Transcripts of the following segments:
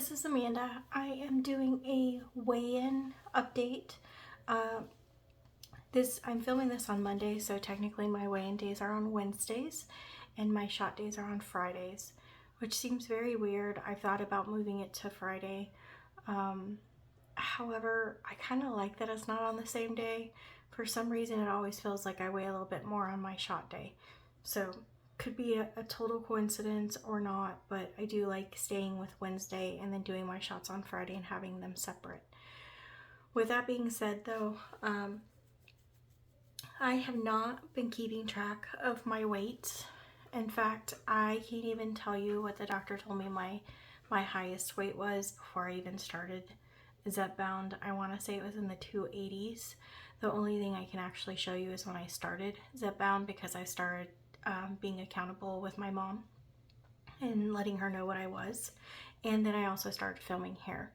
this is Amanda. I am doing a weigh-in update. Uh, I'm filming this on Monday, so technically my weigh-in days are on Wednesdays and my shot days are on Fridays, which seems very weird. I've thought about moving it to Friday. However, I kind of like that it's not on the same day. For some reason, it always feels like I weigh a little bit more on my shot day. So could be a total coincidence or not, but I do like staying with Wednesday and then doing my shots on Friday and having them separate. With that being said though, I have not been keeping track of my weight. In fact, I can't even tell you what the doctor told me my highest weight was before I even started Zepbound. I want to say it was in the 280s. The only thing I can actually show you is when I started Zepbound, because I started being accountable with my mom and letting her know what I was. And then I also started filming hair.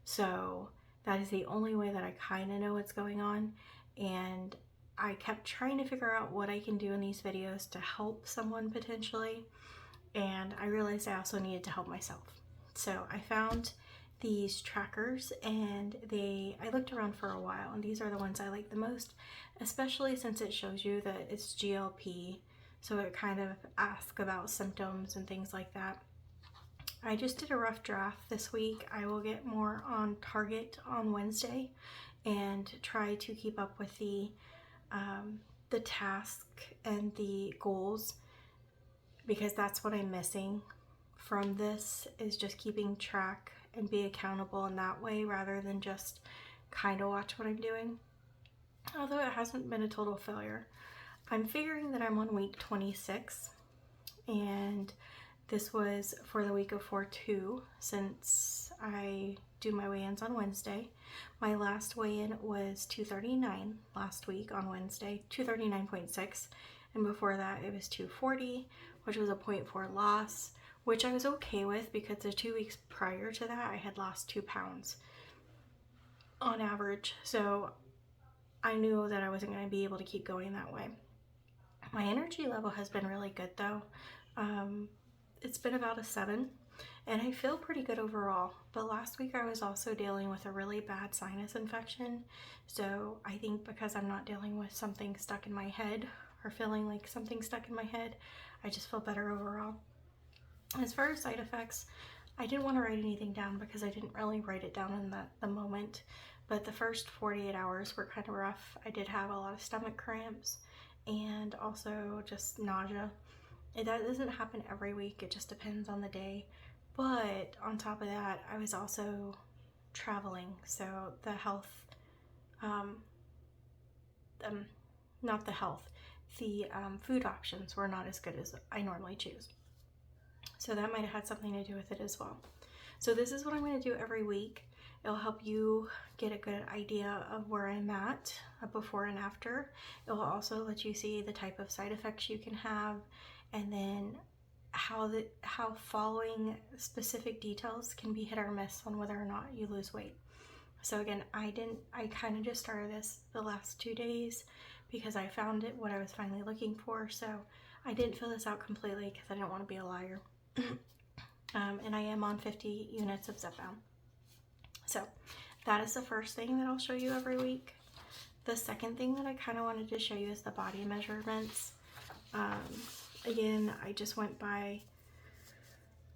So that is the only way that I kind of know what's going on. And I kept trying to figure out what I can do in these videos to help someone potentially. And I realized I also needed to help myself. So I found these trackers and I looked around for a while, and these are the ones I like the most, especially since it shows you that it's GLP. So it kind of asks about symptoms and things like that. I just did a rough draft this week. I will get more on target on Wednesday and try to keep up with the task and the goals, because that's what I'm missing from this, is just keeping track and be accountable in that way rather than just kind of watch what I'm doing. Although it hasn't been a total failure. I'm figuring that I'm on week 26, and this was for the week of 4/2 since I do my weigh-ins on Wednesday. My last weigh-in was 239 last week on Wednesday, 239.6, and before that it was 240, which was a 0.4 loss, which I was okay with because the 2 weeks prior to that I had lost 2 pounds on average. So I knew that I wasn't going to be able to keep going that way. My energy level has been really good though. It's been about a 7, and I feel pretty good overall. But last week I was also dealing with a really bad sinus infection. So I think because I'm not dealing with something stuck in my head or feeling like something stuck in my head, I just feel better overall. As far as side effects, I didn't want to write anything down because I didn't really write it down in the moment. But the first 48 hours were kind of rough. I did have a lot of stomach cramps and also just nausea. That doesn't happen every week, it just depends on the day. But on top of that, I was also traveling, so the health, not the health, the food options were not as good as I normally choose. So that might have had something to do with it as well. So this is what I'm going to do every week. It'll help you get a good idea of where I'm at before and after. It will also let you see the type of side effects you can have, and then how following specific details can be hit or miss on whether or not you lose weight. So again, I kind of just started this the last 2 days because I found it what I was finally looking for. So I didn't fill this out completely because I didn't want to be a liar. And I am on 50 units of Zepbound. So that is the first thing that I'll show you every week. The second thing that I kind of wanted to show you is the body measurements. Again, I just went by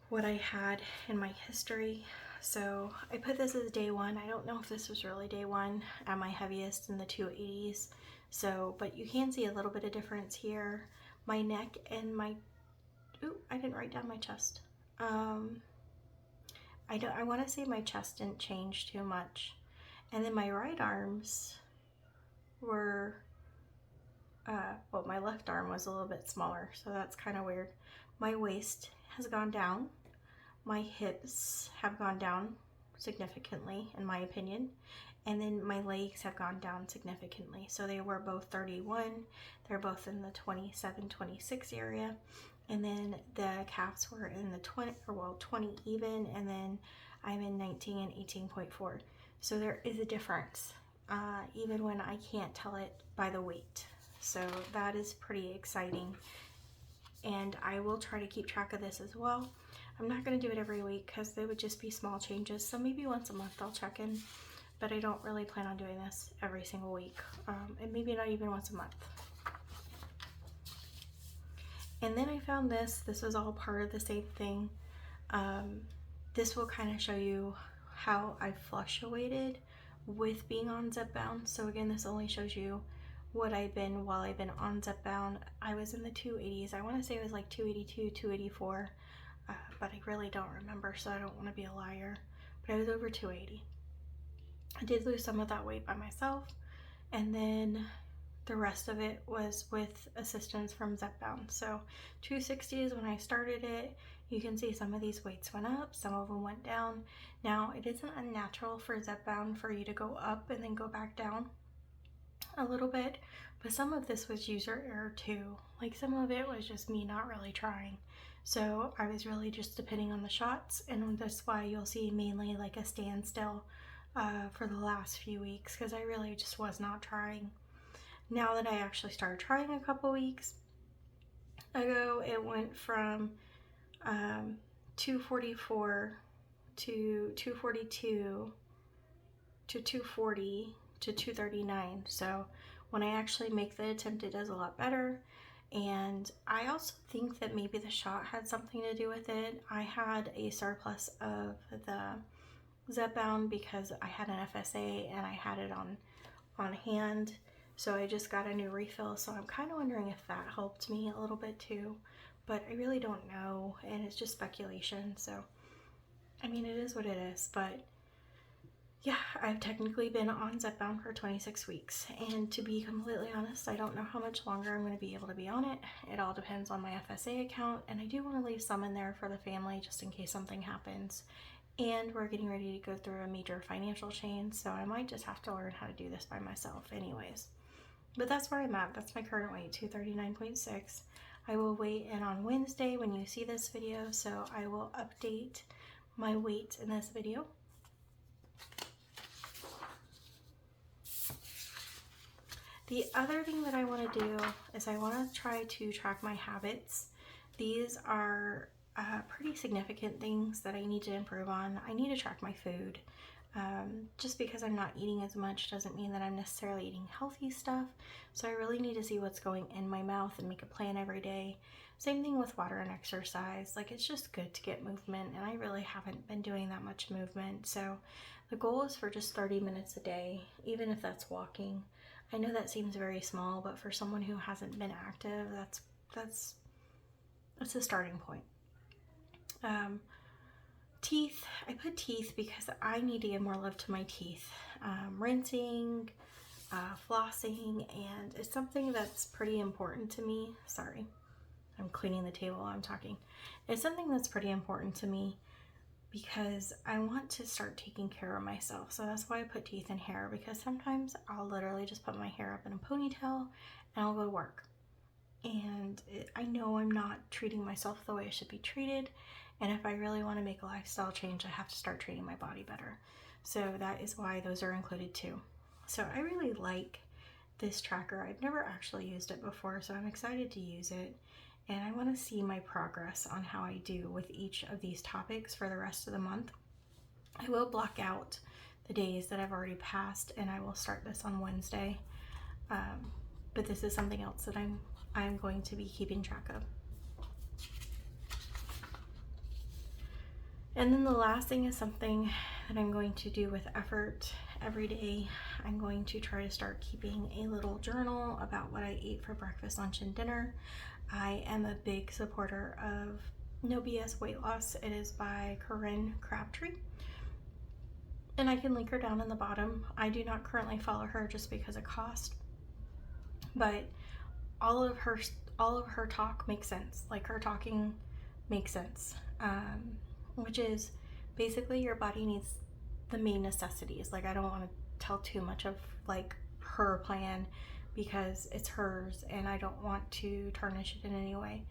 what I had in my history. So I put this as day 1. I don't know if this was really day 1 at my heaviest in the 280s. So, but you can see a little bit of difference here. My neck and my, I didn't write down my chest. I want to say my chest didn't change too much. And then my right arms were, well, my left arm was a little bit smaller, so that's kind of weird. My waist has gone down. My hips have gone down significantly, in my opinion. And then my legs have gone down significantly. So they were both 31. They're both in the 27, 26 area. And then the calves were in the 20, or well, 20 even, and then I'm in 19 and 18.4. So there is a difference, even when I can't tell it by the weight. So that is pretty exciting. And I will try to keep track of this as well. I'm not going to do it every week because they would just be small changes. So maybe once a month I'll check in, but I don't really plan on doing this every single week, and maybe not even once a month. And then I found this. This was all part of the same thing. This will kind of show you how I fluctuated with being on Zepbound. So again, this only shows you what I've been while I've been on Zepbound. I was in the 280s. I want to say it was like 282, 284, but I really don't remember, so I don't want to be a liar. But I was over 280. I did lose some of that weight by myself, and then the rest of it was with assistance from Zepbound. So 260 is when I started it. You can see some of these weights went up, some of them went down. Now, it isn't unnatural for Zepbound for you to go up and then go back down a little bit, but some of this was user error too. Like, some of it was just me not really trying. So I was really just depending on the shots, and that's why you'll see mainly like a standstill for the last few weeks, because I really just was not trying. Now that I actually started trying a couple weeks ago, it went from 244 to 242 to 240 to 239. So when I actually make the attempt, it does a lot better. And I also think that maybe the shot had something to do with it. I had a surplus of the Zepbound because I had an FSA and I had it on hand. So I just got a new refill. So I'm kind of wondering if that helped me a little bit too, but I really don't know. And it's just speculation. So, I mean, it is what it is, but yeah, I've technically been on Zepbound for 26 weeks, and to be completely honest, I don't know how much longer I'm going to be able to be on it. It all depends on my FSA account, and I do want to leave some in there for the family just in case something happens. And we're getting ready to go through a major financial change, so I might just have to learn how to do this by myself anyways. But that's where I'm at. That's my current weight, 239.6. I will weigh in on Wednesday when you see this video, so I will update my weight in this video. The other thing that I want to do is I want to try to track my habits. These are pretty significant things that I need to improve on. I need to track my food. Just because I'm not eating as much doesn't mean that I'm necessarily eating healthy stuff. So I really need to see what's going in my mouth and make a plan every day. Same thing with water and exercise. Like, it's just good to get movement, and I really haven't been doing that much movement. So the goal is for just 30 minutes a day, even if that's walking. I know that seems very small, but for someone who hasn't been active, that's a starting point. Teeth, I put teeth because I need to give more love to my teeth. Rinsing, flossing, and it's something that's pretty important to me. Sorry, I'm cleaning the table while I'm talking. It's something that's pretty important to me because I want to start taking care of myself. So that's why I put teeth and hair, because sometimes I'll literally just put my hair up in a ponytail and I'll go to work. And I know I'm not treating myself the way I should be treated. And if I really want to make a lifestyle change, I have to start treating my body better. So that is why those are included too. So I really like this tracker. I've never actually used it before, so I'm excited to use it. And I want to see my progress on how I do with each of these topics for the rest of the month. I will block out the days that I've already passed, and I will start this on Wednesday. But this is something else that I'm going to be keeping track of. And then the last thing is something that I'm going to do with effort every day. I'm going to try to start keeping a little journal about what I ate for breakfast, lunch, and dinner. I am a big supporter of No BS Weight Loss. It is by Corinne Crabtree, and I can link her down in the bottom. I do not currently follow her just because of cost, but all of her talk makes sense. Like, her talking makes sense, which is basically your body needs the main necessities. Like, I don't want to tell too much of like her plan because it's hers and I don't want to tarnish it in any way,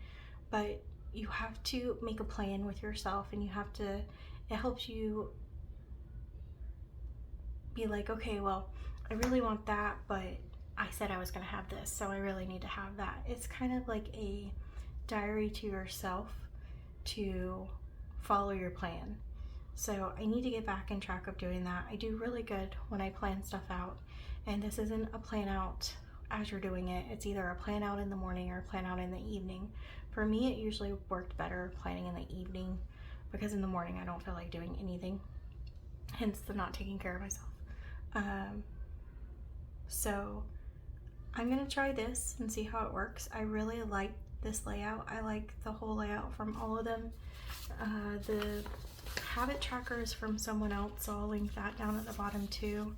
but you have to make a plan with yourself, and it helps you be like, okay, well, I really want that, but I said I was going to have this, so I really need to have that. It's kind of like a diary to yourself to follow your plan. So I need to get back in track of doing that. I do really good when I plan stuff out, and this isn't a plan out as you're doing it. It's either a plan out in the morning or a plan out in the evening. For me, it usually worked better planning in the evening because in the morning I don't feel like doing anything, hence the not taking care of myself. So I'm gonna try this and see how it works. I really like this layout. I like the whole layout from all of them. The habit tracker is from someone else, so I'll link that down at the bottom too.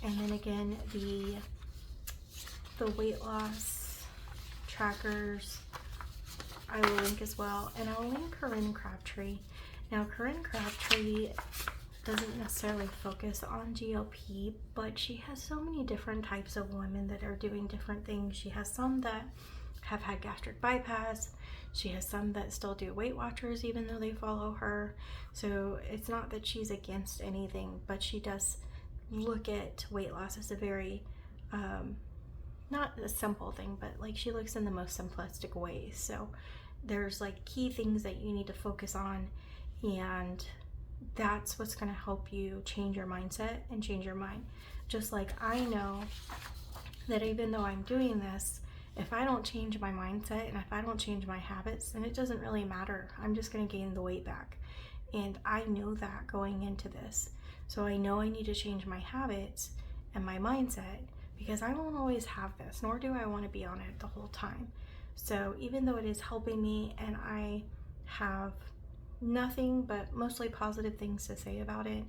And then again, the weight loss trackers I will link as well, and I'll link Corinne Crabtree. Now Corinne Crabtree doesn't necessarily focus on GLP, but she has so many different types of women that are doing different things. She has some that have had gastric bypass. She has some that still do Weight Watchers even though they follow her. So it's not that she's against anything, but she does look at weight loss as a very, not a simple thing, but like she looks in the most simplistic way. So there's like key things that you need to focus on, and that's what's going to help you change your mindset and change your mind. Just like I know that even though I'm doing this, if I don't change my mindset and if I don't change my habits, then it doesn't really matter. I'm just going to gain the weight back. And I know that going into this. So I know I need to change my habits and my mindset, because I won't always have this, nor do I want to be on it the whole time. So even though it is helping me and I have nothing but mostly positive things to say about it,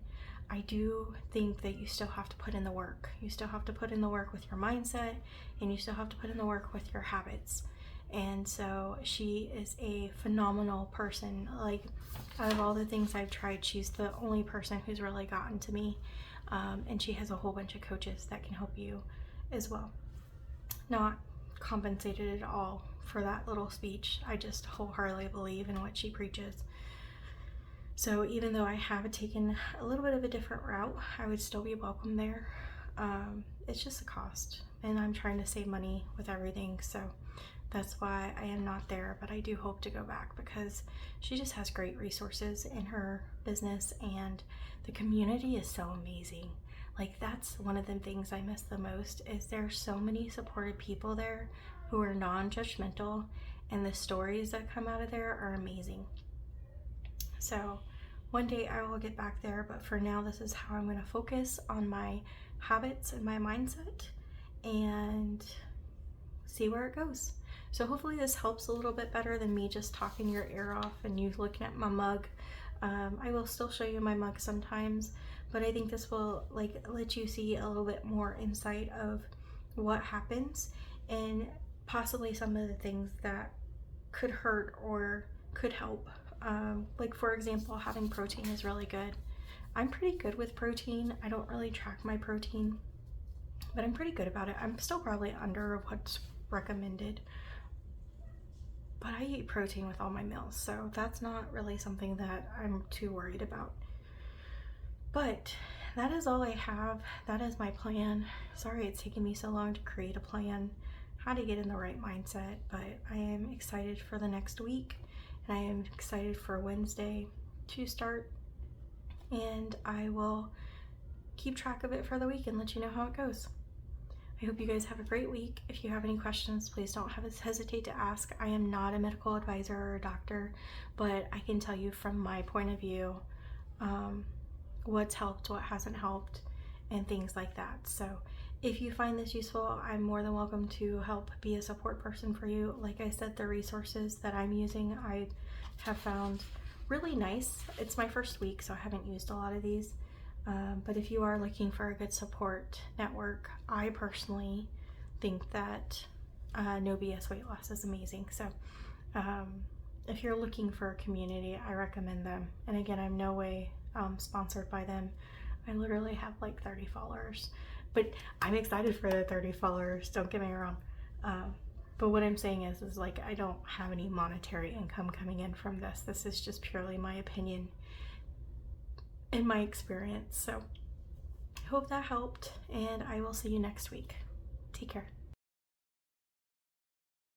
I do think that you still have to put in the work. You still have to put in the work with your mindset, and you still have to put in the work with your habits. And so she is a phenomenal person. Like, out of all the things I've tried, she's the only person who's really gotten to me. And she has a whole bunch of coaches that can help you as well. Not compensated at all for that little speech. I just wholeheartedly believe in what she preaches. So even though I have taken a little bit of a different route, I would still be welcome there. It's just a cost, and I'm trying to save money with everything, so that's why I am not there, but I do hope to go back because she just has great resources in her business, and the community is so amazing. Like, that's one of the things I miss the most, is there's so many supportive people there who are non-judgmental, and the stories that come out of there are amazing. So one day I will get back there, but for now, this is how I'm going to focus on my habits and my mindset and see where it goes. So hopefully this helps a little bit better than me just talking your ear off and you looking at my mug. I will still show you my mug sometimes, but I think this will like let you see a little bit more insight of what happens and possibly some of the things that could hurt or could help. Like, for example, having protein is really good. I'm pretty good with protein. I don't really track my protein, but I'm pretty good about it. I'm still probably under what's recommended, but I eat protein with all my meals, so that's not really something that I'm too worried about. But that is all I have. That is my plan. Sorry it's taken me so long to create a plan, how to get in the right mindset, but I am excited for the next week. I am excited for Wednesday to start, and I will keep track of it for the week and let you know how it goes. I hope you guys have a great week. If you have any questions, please don't hesitate to ask. I am not a medical advisor or a doctor, but I can tell you from my point of view what's helped, what hasn't helped, and things like that. So if you find this useful, I'm more than welcome to help be a support person for you. Like I said, the resources that I'm using, I have found really nice. It's my first week, so I haven't used a lot of these. But if you are looking for a good support network, I personally think that No BS Weight Loss is amazing. So if you're looking for a community, I recommend them. And again, I'm no way sponsored by them. I literally have like 30 followers. But I'm excited for the 30 followers, don't get me wrong. But what I'm saying is like, I don't have any monetary income coming in from this. This is just purely my opinion and my experience. So I hope that helped, and I will see you next week. Take care.